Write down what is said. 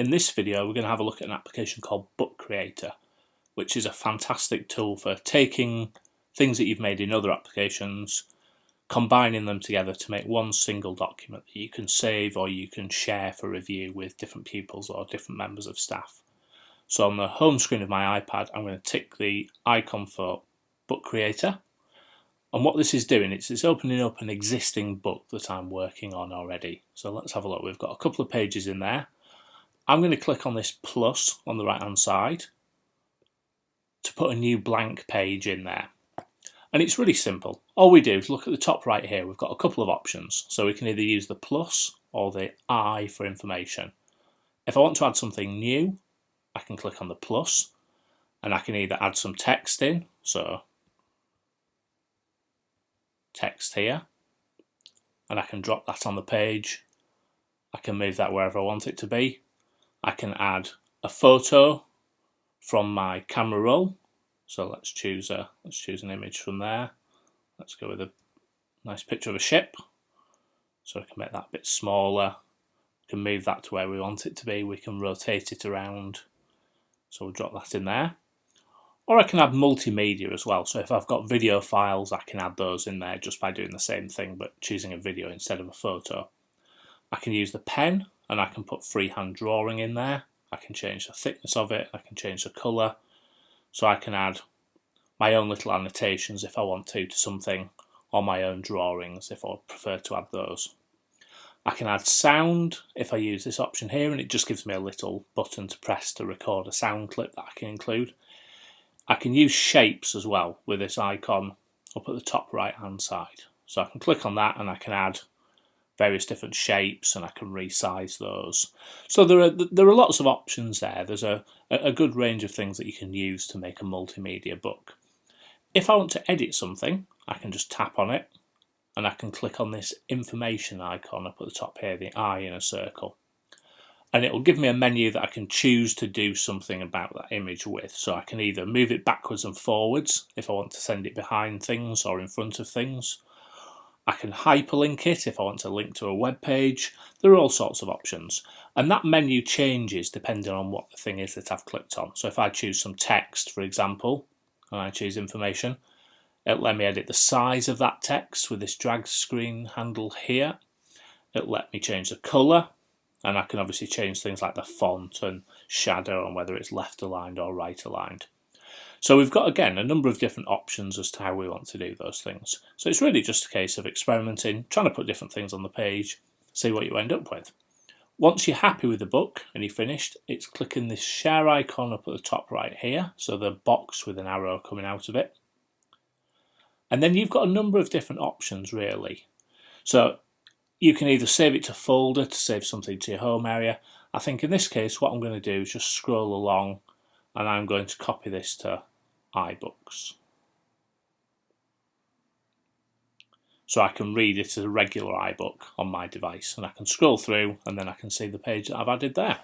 In this video we're going to have a look at an application called Book Creator, which is a fantastic tool for taking things that you've made in other applications, combining them together to make one single document that you can save or you can share for review with different pupils or different members of staff. So on the home screen of my iPad I'm going to tick the icon for Book Creator, and what this is doing, it's opening up an existing book that I'm working on already. So let's have a look. We've got a couple of pages in there. I'm going to click on this plus on the right hand side to put a new blank page in there. And it's really simple. All we do is look at the top right here. We've got a couple of options. So we can either use the plus or the I for information. If I want to add something new, I can click on the plus and I can either add some text in, so text here, and I can drop that on the page. I can move that wherever I want it to be. I can add a photo from my camera roll. So let's choose an image from there. Let's go with a nice picture of a ship. So I can make that a bit smaller. We can move that to where we want it to be. We can rotate it around. So we'll drop that in there. Or I can add multimedia as well. So if I've got video files, I can add those in there just by doing the same thing, but choosing a video instead of a photo. I can use the pen and I can put freehand drawing in there. I can change the thickness of it. I can change the colour. So I can add my own little annotations if I want to something, or my own drawings if I prefer to add those. I can add sound if I use this option here, and it just gives me a little button to press to record a sound clip that I can include. I can use shapes as well with this icon up at the top right hand side. So I can click on that and I can add various different shapes and I can resize those. So there are lots of options there. There's a good range of things that you can use to make a multimedia book. If I want to edit something, I can just tap on it and I can click on this information icon up at the top here, the eye in a circle. And it will give me a menu that I can choose to do something about that image with. So I can either move it backwards and forwards if I want to send it behind things or in front of things. I can hyperlink it if I want to link to a web page. There are all sorts of options. And that menu changes depending on what the thing is that I've clicked on. So if I choose some text, for example, and I choose information, it'll let me edit the size of that text with this drag screen handle here. It'll let me change the colour. And I can obviously change things like the font and shadow and whether it's left aligned or right aligned. So we've got, again, a number of different options as to how we want to do those things. So it's really just a case of experimenting, trying to put different things on the page, see what you end up with. Once you're happy with the book and you're finished, it's clicking this share icon up at the top right here, so the box with an arrow coming out of it. And then you've got a number of different options, really. So you can either save it to folder to save something to your home area. I think in this case what I'm going to do is just scroll along and I'm going to copy this to iBooks. So I can read it as a regular iBook on my device and I can scroll through and then I can see the page that I've added there.